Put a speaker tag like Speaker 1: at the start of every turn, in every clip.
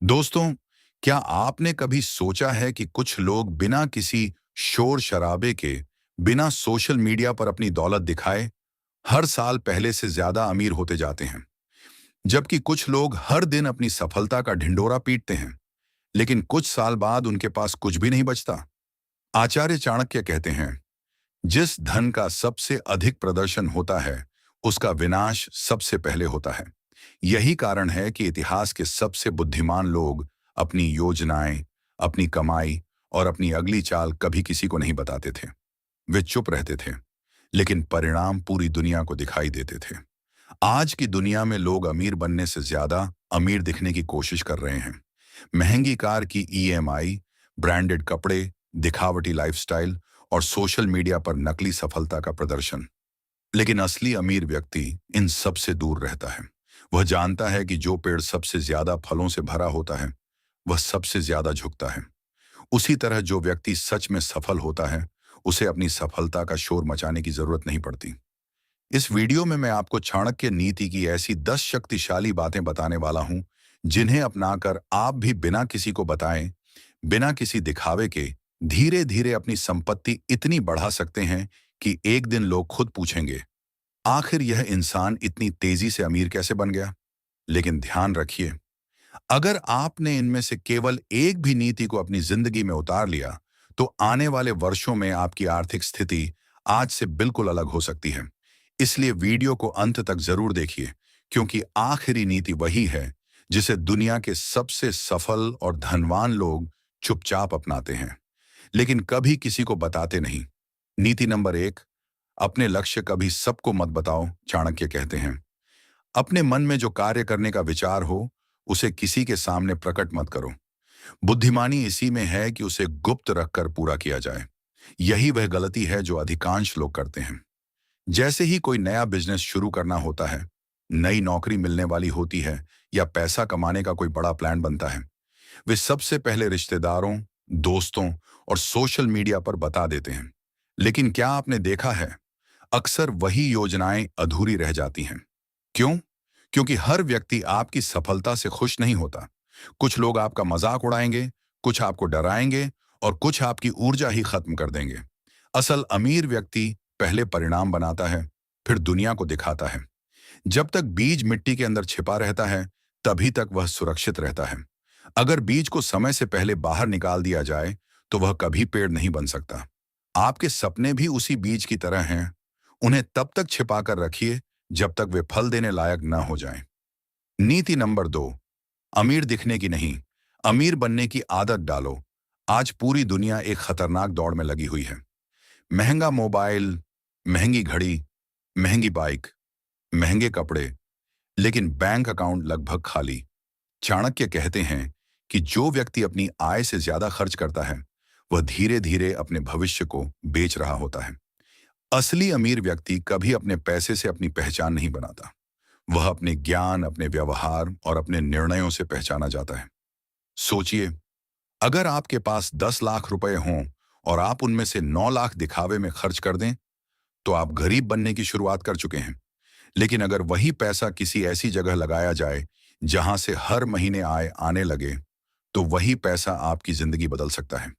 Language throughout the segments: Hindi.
Speaker 1: दोस्तों, क्या आपने कभी सोचा है कि कुछ लोग बिना किसी शोर शराबे के, बिना सोशल मीडिया पर अपनी दौलत दिखाए, हर साल पहले से ज्यादा अमीर होते जाते हैं, जबकि कुछ लोग हर दिन अपनी सफलता का ढिंढोरा पीटते हैं, लेकिन कुछ साल बाद उनके पास कुछ भी नहीं बचता। आचार्य चाणक्य कहते हैं, जिस धन का सबसे अधिक प्रदर्शन होता है, उसका विनाश सबसे पहले होता है। यही कारण है कि इतिहास के सबसे बुद्धिमान लोग अपनी योजनाएं, अपनी कमाई और अपनी अगली चाल कभी किसी को नहीं बताते थे। वे चुप रहते थे, लेकिन परिणाम पूरी दुनिया को दिखाई देते थे। आज की दुनिया में लोग अमीर बनने से ज्यादा अमीर दिखने की कोशिश कर रहे हैं। महंगी कार की ईएमआई, ब्रांडेड कपड़े, दिखावटी लाइफस्टाइल और सोशल मीडिया पर नकली सफलता का प्रदर्शन। लेकिन असली अमीर व्यक्ति इन सब से दूर रहता है। वह जानता है कि जो पेड़ सबसे ज्यादा फलों से भरा होता है, वह सबसे ज्यादा झुकता है। उसी तरह जो व्यक्ति सच में सफल होता है, उसे अपनी सफलता का शोर मचाने की जरूरत नहीं पड़ती। इस वीडियो में मैं आपको चाणक्य नीति की ऐसी 10 शक्तिशाली बातें बताने वाला हूं, जिन्हें अपनाकर आप भी बिना किसी को बताएं, बिना किसी दिखावे के, धीरे धीरे अपनी संपत्ति इतनी बढ़ा सकते हैं कि एक दिन लोग खुद पूछेंगे, आखिर यह इंसान इतनी तेजी से अमीर कैसे बन गया। लेकिन ध्यान रखिए, अगर आपने इनमें से केवल एक भी नीति को अपनी जिंदगी में उतार लिया, तो आने वाले वर्षों में आपकी आर्थिक स्थिति आज से बिल्कुल अलग हो सकती है। इसलिए वीडियो को अंत तक जरूर देखिए, क्योंकि आखिरी नीति वही है जिसे दुनिया के सबसे सफल और धनवान लोग चुपचाप अपनाते हैं, लेकिन कभी किसी को बताते नहीं। नीति नंबर 1, अपने लक्ष्य कभी सबको मत बताओ। चाणक्य कहते हैं, अपने मन में जो कार्य करने का विचार हो, उसे किसी के सामने प्रकट मत करो। बुद्धिमानी इसी में है कि उसे गुप्त रखकर पूरा किया जाए। यही वह गलती है जो अधिकांश लोग करते हैं। जैसे ही कोई नया बिजनेस शुरू करना होता है, नई नौकरी मिलने वाली होती है या पैसा कमाने का कोई बड़ा प्लान बनता है, वे सबसे पहले रिश्तेदारों, दोस्तों और सोशल मीडिया पर बता देते हैं। लेकिन क्या आपने देखा है, अक्सर वही योजनाएं अधूरी रह जाती हैं। क्यों? क्योंकि हर व्यक्ति आपकी सफलता से खुश नहीं होता। कुछ लोग आपका मजाक उड़ाएंगे, कुछ आपको डराएंगे और कुछ आपकी ऊर्जा ही खत्म कर देंगे। असल अमीर व्यक्ति पहले परिणाम बनाता है, फिर दुनिया को दिखाता है। जब तक बीज मिट्टी के अंदर छिपा रहता है, तभी तक वह सुरक्षित रहता है। अगर बीज को समय से पहले बाहर निकाल दिया जाए, तो वह कभी पेड़ नहीं बन सकता। आपके सपने भी उसी बीज की तरह हैं। उन्हें तब तक छिपा कर रखिए जब तक वे फल देने लायक न हो जाएं। नीति नंबर 2, अमीर दिखने की नहीं, अमीर बनने की आदत डालो। आज पूरी दुनिया एक खतरनाक दौड़ में लगी हुई है। महंगा मोबाइल, महंगी घड़ी, महंगी बाइक, महंगे कपड़े, लेकिन बैंक अकाउंट लगभग खाली। चाणक्य कहते हैं कि जो व्यक्ति अपनी आय से ज्यादा खर्च करता है, वह धीरे धीरे अपने भविष्य को बेच रहा होता है। असली अमीर व्यक्ति कभी अपने पैसे से अपनी पहचान नहीं बनाता। वह अपने ज्ञान, अपने व्यवहार और अपने निर्णयों से पहचाना जाता है। सोचिए, अगर आपके पास 10 लाख रुपए हों और आप उनमें से 9 लाख दिखावे में खर्च कर दें, तो आप गरीब बनने की शुरुआत कर चुके हैं। लेकिन अगर वही पैसा किसी ऐसी जगह लगाया जाए जहां से हर महीने आय आने लगे, तो वही पैसा आपकी जिंदगी बदल सकता है।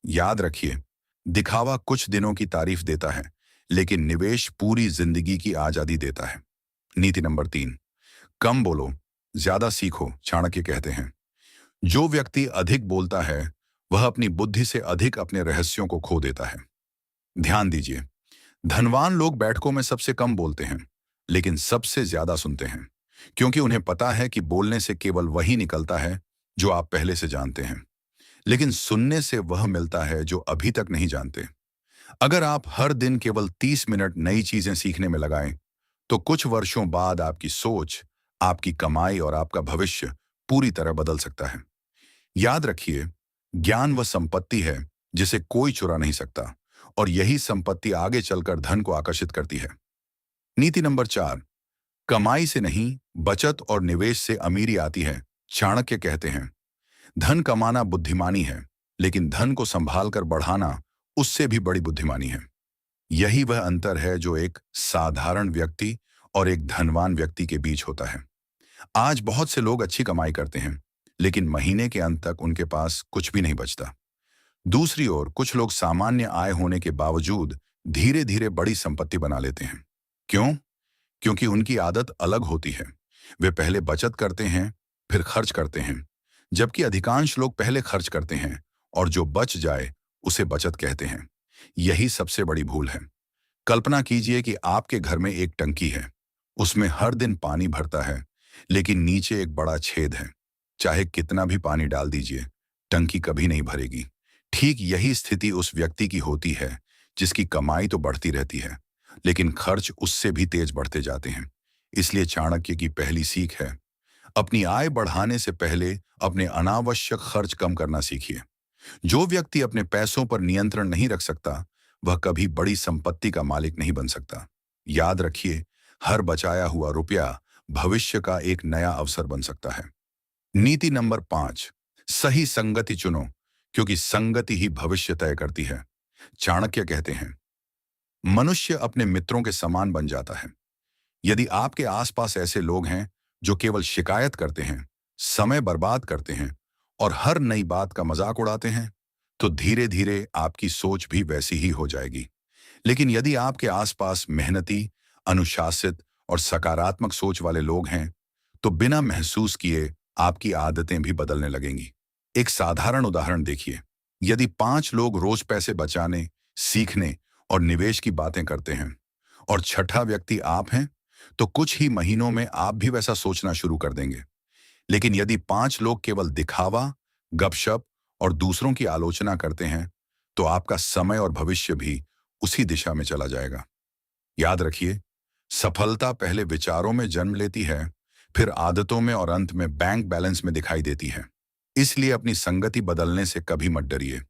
Speaker 1: याद रखिए, दिखावा कुछ दिनों की तारीफ देता है, लेकिन निवेश पूरी जिंदगी की आजादी देता है। नीति नंबर 3, कम बोलो, ज्यादा सीखो। चाणक्य कहते हैं, जो व्यक्ति अधिक बोलता है, वह अपनी बुद्धि से अधिक अपने रहस्यों को खो देता है। ध्यान दीजिए, धनवान लोग बैठकों में सबसे कम बोलते हैं, लेकिन सबसे ज्यादा सुनते हैं, क्योंकि उन्हें पता है कि बोलने से केवल वही निकलता है जो आप पहले से जानते हैं, लेकिन सुनने से वह मिलता है जो अभी तक नहीं जानते। अगर आप हर दिन केवल 30 मिनट नई चीजें सीखने में लगाएं, तो कुछ वर्षों बाद आपकी सोच, आपकी कमाई और आपका भविष्य पूरी तरह बदल सकता है। याद रखिए, ज्ञान वह संपत्ति है जिसे कोई चुरा नहीं सकता, और यही संपत्ति आगे चलकर धन को आकर्षित करती है। नीति नंबर 4, कमाई से नहीं, बचत और निवेश से अमीरी आती है। चाणक्य कहते हैं, धन कमाना बुद्धिमानी है, लेकिन धन को संभाल कर बढ़ाना उससे भी बड़ी बुद्धिमानी है। यही वह अंतर है जो एक साधारण व्यक्ति और एक धनवान व्यक्ति के बीच होता है। आज बहुत से लोग अच्छी कमाई करते हैं, लेकिन महीने के अंत तक उनके पास कुछ भी नहीं बचता। दूसरी ओर कुछ लोग सामान्य आय होने के बावजूद धीरे धीरे बड़ी संपत्ति बना लेते हैं। क्यों? क्योंकि उनकी आदत अलग होती है। वे पहले बचत करते हैं, फिर खर्च करते हैं, जबकि अधिकांश लोग पहले खर्च करते हैं और जो बच जाए उसे बचत कहते हैं। यही सबसे बड़ी भूल है। कल्पना कीजिए कि आपके घर में एक टंकी है। उसमें हर दिन पानी भरता है, लेकिन नीचे एक बड़ा छेद है। चाहे कितना भी पानी डाल दीजिए, टंकी कभी नहीं भरेगी। ठीक यही स्थिति उस व्यक्ति की होती है जिसकी कमाई तो बढ़ती रहती है, लेकिन खर्च उससे भी तेज बढ़ते जाते हैं। इसलिए चाणक्य की पहली सीख है, अपनी आय बढ़ाने से पहले अपने अनावश्यक खर्च कम करना सीखिए। जो व्यक्ति अपने पैसों पर नियंत्रण नहीं रख सकता, वह कभी बड़ी संपत्ति का मालिक नहीं बन सकता। याद रखिए, हर बचाया हुआ रुपया भविष्य का एक नया अवसर बन सकता है। नीति नंबर 5, सही संगति चुनो, क्योंकि संगति ही भविष्य तय करती है। चाणक्य कहते हैं, मनुष्य अपने मित्रों के समान बन जाता है। यदि आपके आसपास ऐसे लोग हैं जो केवल शिकायत करते हैं, समय बर्बाद करते हैं और हर नई बात का मजाक उड़ाते हैं, तो धीरे धीरे आपकी सोच भी वैसी ही हो जाएगी। लेकिन यदि आपके आसपास मेहनती, अनुशासित और सकारात्मक सोच वाले लोग हैं, तो बिना महसूस किए आपकी आदतें भी बदलने लगेंगी। एक साधारण उदाहरण देखिए। यदि 5 लोग रोज पैसे बचाने, सीखने और निवेश की बातें करते हैं और छठा व्यक्ति आप हैं, तो कुछ ही महीनों में आप भी वैसा सोचना शुरू कर देंगे। लेकिन यदि 5 लोग केवल दिखावा, गपशप और दूसरों की आलोचना करते हैं, तो आपका समय और भविष्य भी उसी दिशा में चला जाएगा। याद रखिए, सफलता पहले विचारों में जन्म लेती है, फिर आदतों में और अंत में बैंक बैलेंस में दिखाई देती है। इसलिए अपनी संगति बदलने से कभी मत डरिए।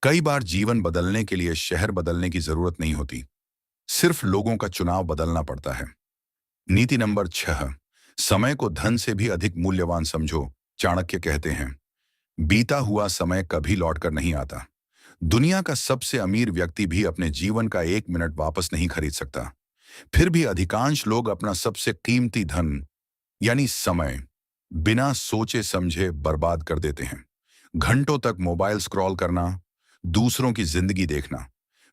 Speaker 1: कई बार जीवन बदलने के लिए शहर बदलने की जरूरत नहीं होती, सिर्फ लोगों का चुनाव बदलना पड़ता है। नीति नंबर 6, समय को धन से भी अधिक मूल्यवान समझो। चाणक्य कहते हैं, बीता हुआ समय कभी लौटकर नहीं आता। दुनिया का सबसे अमीर व्यक्ति भी अपने जीवन का 1 मिनट वापस नहीं खरीद सकता। फिर भी अधिकांश लोग अपना सबसे कीमती धन यानी समय बिना सोचे समझे बर्बाद कर देते हैं। घंटों तक मोबाइल स्क्रॉल करना, दूसरों की जिंदगी देखना,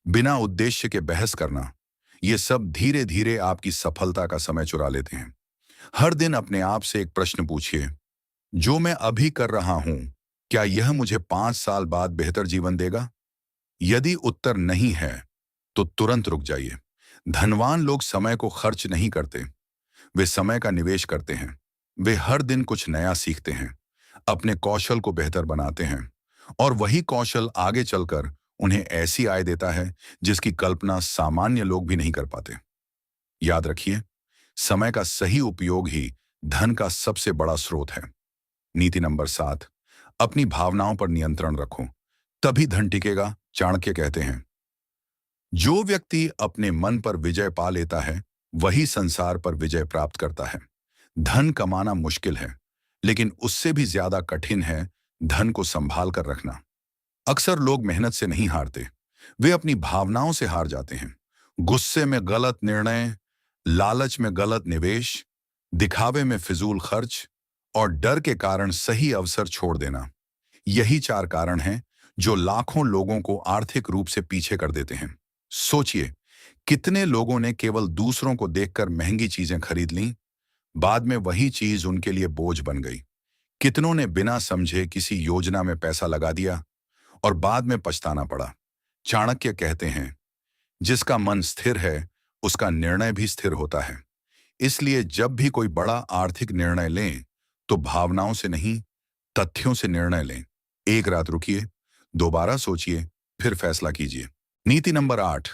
Speaker 1: बिना उद्देश्य के बहस करना, ये सब धीरे धीरे आपकी सफलता का समय चुरा लेते हैं। हर दिन अपने आप से एक प्रश्न पूछिए, जो मैं अभी कर रहा हूं, क्या यह मुझे 5 साल बाद बेहतर जीवन देगा? यदि उत्तर नहीं है, तो तुरंत रुक जाइए। धनवान लोग समय को खर्च नहीं करते, वे समय का निवेश करते हैं। वे हर दिन कुछ नया सीखते हैं, अपने कौशल को बेहतर बनाते हैं, और वही कौशल आगे चलकर उन्हें ऐसी आय देता है जिसकी कल्पना सामान्य लोग भी नहीं कर पाते। याद रखिए, समय का सही उपयोग ही धन का सबसे बड़ा स्रोत है। नीति नंबर 7, अपनी भावनाओं पर नियंत्रण रखो, तभी धन टिकेगा। चाणक्य कहते हैं, जो व्यक्ति अपने मन पर विजय पा लेता है, वही संसार पर विजय प्राप्त करता है। धन कमाना मुश्किल है, लेकिन उससे भी ज्यादा कठिन है धन को संभाल कर रखना। अक्सर लोग मेहनत से नहीं हारते, वे अपनी भावनाओं से हार जाते हैं। गुस्से में गलत निर्णय, लालच में गलत निवेश, दिखावे में फिजूल खर्च और डर के कारण सही अवसर छोड़ देना। यही 4 कारण हैं जो लाखों लोगों को आर्थिक रूप से पीछे कर देते हैं। सोचिए, कितने लोगों ने केवल दूसरों को देखकर महंगी चीजें खरीद लीं, बाद में वही चीज उनके लिए बोझ बन गई। कितनों ने बिना समझे किसी योजना में पैसा लगा दिया और बाद में पछताना पड़ा। चाणक्य कहते हैं, जिसका मन स्थिर है, उसका निर्णय भी स्थिर होता है। इसलिए जब भी कोई बड़ा आर्थिक निर्णय लें, तो भावनाओं से नहीं, तथ्यों से निर्णय लें। एक रात रुकिए, दोबारा सोचिए, फिर फैसला कीजिए। नीति नंबर 8,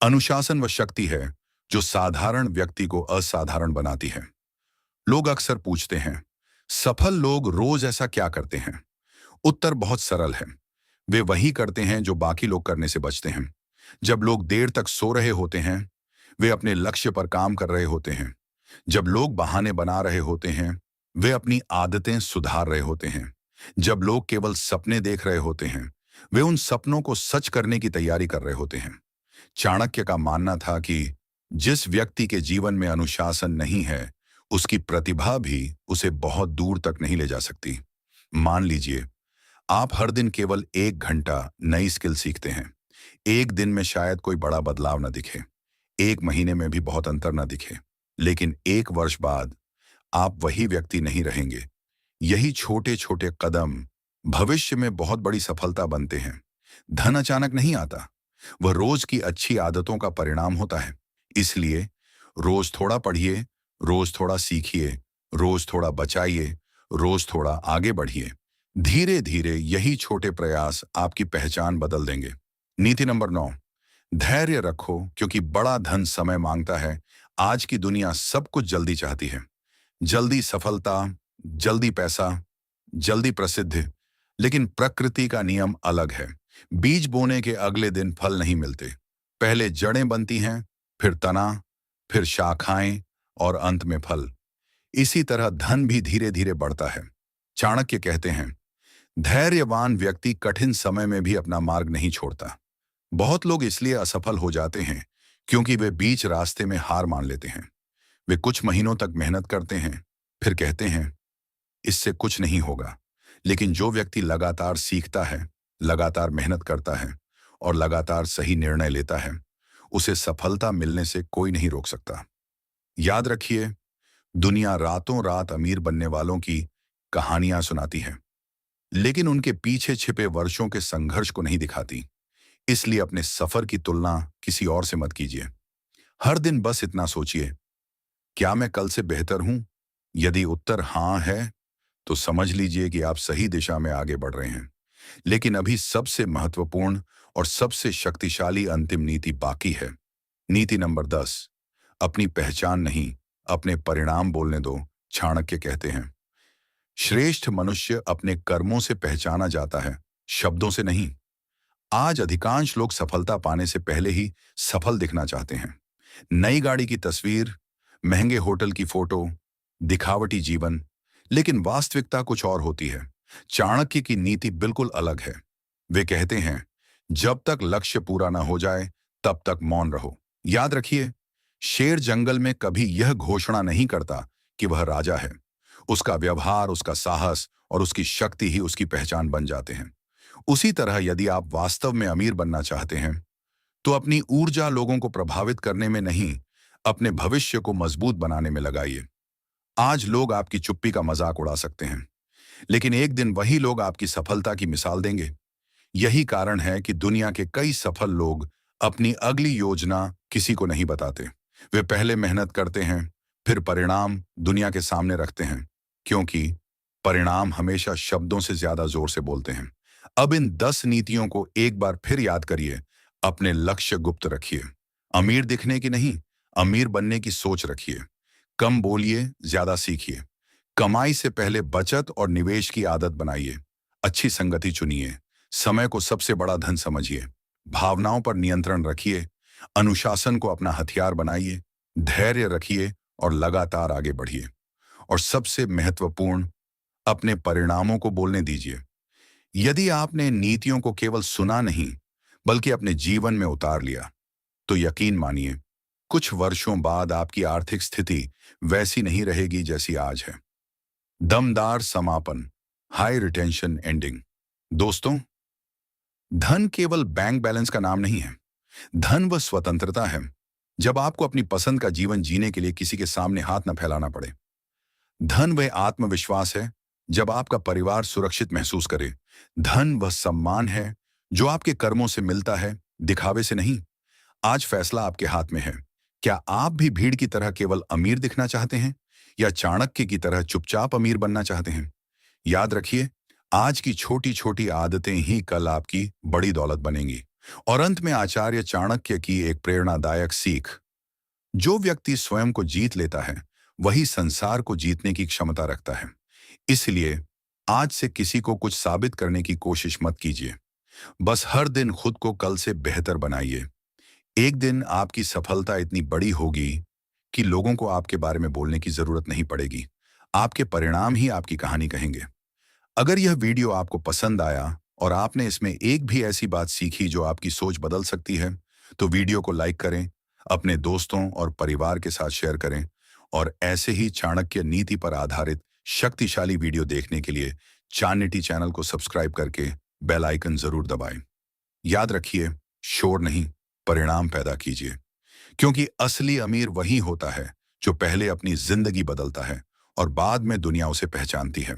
Speaker 1: अनुशासन वह शक्ति है जो साधारण व्यक्ति को असाधारण बनाती है। लोग अक्सर पूछते हैं, सफल लोग रोज ऐसा क्या करते हैं? उत्तर बहुत सरल है, वे वही करते हैं जो बाकी लोग करने से बचते हैं। जब लोग देर तक सो रहे होते हैं, वे अपने लक्ष्य पर काम कर रहे होते हैं। जब लोग बहाने बना रहे होते हैं, वे अपनी आदतें सुधार रहे होते हैं। जब लोग केवल सपने देख रहे होते हैं, वे उन सपनों को सच करने की तैयारी कर रहे होते हैं। चाणक्य का मानना था कि जिस व्यक्ति के जीवन में अनुशासन नहीं है, उसकी प्रतिभा भी उसे बहुत दूर तक नहीं ले जा सकती। मान लीजिए आप हर दिन केवल 1 घंटा नई स्किल सीखते हैं। एक दिन में शायद कोई बड़ा बदलाव न दिखे, एक महीने में भी बहुत अंतर न दिखे, लेकिन 1 वर्ष बाद आप वही व्यक्ति नहीं रहेंगे। यही छोटे छोटे कदम भविष्य में बहुत बड़ी सफलता बनते हैं। धन अचानक नहीं आता, वह रोज की अच्छी आदतों का परिणाम होता है। इसलिए रोज थोड़ा पढ़िए, रोज थोड़ा सीखिए, रोज थोड़ा बचाइए, रोज थोड़ा आगे बढ़िए। धीरे धीरे यही छोटे प्रयास आपकी पहचान बदल देंगे। नीति नंबर 9, धैर्य रखो क्योंकि बड़ा धन समय मांगता है। आज की दुनिया सब कुछ जल्दी चाहती है। जल्दी सफलता, जल्दी पैसा, जल्दी प्रसिद्धि। लेकिन प्रकृति का नियम अलग है। बीज बोने के अगले दिन फल नहीं मिलते। पहले जड़ें बनती हैं, फिर तना, फिर शाखाएं और अंत में फल। इसी तरह धन भी धीरे धीरे बढ़ता है। चाणक्य कहते हैं, धैर्यवान व्यक्ति कठिन समय में भी अपना मार्ग नहीं छोड़ता। बहुत लोग इसलिए असफल हो जाते हैं क्योंकि वे बीच रास्ते में हार मान लेते हैं। वे कुछ महीनों तक मेहनत करते हैं, फिर कहते हैं इससे कुछ नहीं होगा। लेकिन जो व्यक्ति लगातार सीखता है, लगातार मेहनत करता है और लगातार सही निर्णय लेता है, उसे सफलता मिलने से कोई नहीं रोक सकता। याद रखिए, दुनिया रातों रात अमीर बनने वालों की कहानियां सुनाती है, लेकिन उनके पीछे छिपे वर्षों के संघर्ष को नहीं दिखाती। इसलिए अपने सफर की तुलना किसी और से मत कीजिए। हर दिन बस इतना सोचिए, क्या मैं कल से बेहतर हूं? यदि उत्तर हाँ है, तो समझ लीजिए कि आप सही दिशा में आगे बढ़ रहे हैं। लेकिन अभी सबसे महत्वपूर्ण और सबसे शक्तिशाली अंतिम नीति बाकी है। नीति नंबर 10, अपनी पहचान नहीं, अपने परिणाम बोलने दो। चाणक्य कहते हैं, श्रेष्ठ मनुष्य अपने कर्मों से पहचाना जाता है, शब्दों से नहीं। आज अधिकांश लोग सफलता पाने से पहले ही सफल दिखना चाहते हैं। नई गाड़ी की तस्वीर, महंगे होटल की फोटो, दिखावटी जीवन। लेकिन वास्तविकता कुछ और होती है। चाणक्य की नीति बिल्कुल अलग है। वे कहते हैं, जब तक लक्ष्य पूरा ना हो जाए तब तक मौन रहो। याद रखिए, शेर जंगल में कभी यह घोषणा नहीं करता कि वह राजा है। उसका व्यवहार, उसका साहस और उसकी शक्ति ही उसकी पहचान बन जाते हैं। उसी तरह यदि आप वास्तव में अमीर बनना चाहते हैं, तो अपनी ऊर्जा लोगों को प्रभावित करने में नहीं, अपने भविष्य को मजबूत बनाने में लगाइए। आज लोग आपकी चुप्पी का मजाक उड़ा सकते हैं, लेकिन एक दिन वही लोग आपकी सफलता की मिसाल देंगे। यही कारण है कि दुनिया के कई सफल लोग अपनी अगली योजना किसी को नहीं बताते। वे पहले मेहनत करते हैं, फिर परिणाम दुनिया के सामने रखते हैं, क्योंकि परिणाम हमेशा शब्दों से ज्यादा जोर से बोलते हैं। अब इन 10 नीतियों को एक बार फिर याद करिए। अपने लक्ष्य गुप्त रखिए। अमीर दिखने की नहीं, अमीर बनने की सोच रखिए। कम बोलिए, ज्यादा सीखिए। कमाई से पहले बचत और निवेश की आदत बनाइए। अच्छी संगति चुनिए। समय को सबसे बड़ा धन समझिए। भावनाओं पर नियंत्रण रखिए। अनुशासन को अपना हथियार बनाइए। धैर्य रखिए और लगातार आगे बढ़िए। और सबसे महत्वपूर्ण, अपने परिणामों को बोलने दीजिए। यदि आपने नीतियों को केवल सुना नहीं, बल्कि अपने जीवन में उतार लिया, तो यकीन मानिए, कुछ वर्षों बाद आपकी आर्थिक स्थिति वैसी नहीं रहेगी जैसी आज है। दमदार समापन, हाई रिटेंशन एंडिंग। दोस्तों, धन केवल बैंक बैलेंस का नाम नहीं है। धन वह स्वतंत्रता है जब आपको अपनी पसंद का जीवन जीने के लिए किसी के सामने हाथ न फैलाना पड़े। धन वह आत्मविश्वास है जब आपका परिवार सुरक्षित महसूस करे। धन वह सम्मान है जो आपके कर्मों से मिलता है, दिखावे से नहीं। आज फैसला आपके हाथ में है। क्या आप भी भीड़ की तरह केवल अमीर दिखना चाहते हैं, या चाणक्य की तरह चुपचाप अमीर बनना चाहते हैं? याद रखिए, आज की छोटी छोटी आदतें ही कल आपकी बड़ी दौलत बनेंगी। और अंत में आचार्य चाणक्य की एक प्रेरणादायक सीख, जो व्यक्ति स्वयं को जीत लेता है, वही संसार को जीतने की क्षमता रखता है। इसलिए आज से किसी को कुछ साबित करने की कोशिश मत कीजिए। बस हर दिन खुद को कल से बेहतर बनाइए। एक दिन आपकी सफलता इतनी बड़ी होगी कि लोगों को आपके बारे में बोलने की जरूरत नहीं पड़ेगी। आपके परिणाम ही आपकी कहानी कहेंगे। अगर यह वीडियो आपको पसंद आया और आपने इसमें एक भी ऐसी बात सीखी जो आपकी सोच बदल सकती है, तो वीडियो को लाइक करें, अपने दोस्तों और परिवार के साथ शेयर करें और ऐसे ही चाणक्य नीति पर आधारित शक्तिशाली वीडियो देखने के लिए चाननिटी चैनल को सब्सक्राइब करके बेल आइकन जरूर दबाएं। याद रखिए, शोर नहीं, परिणाम पैदा कीजिए, क्योंकि असली अमीर वही होता है जो पहले अपनी जिंदगी बदलता है और बाद में दुनिया उसे पहचानती है।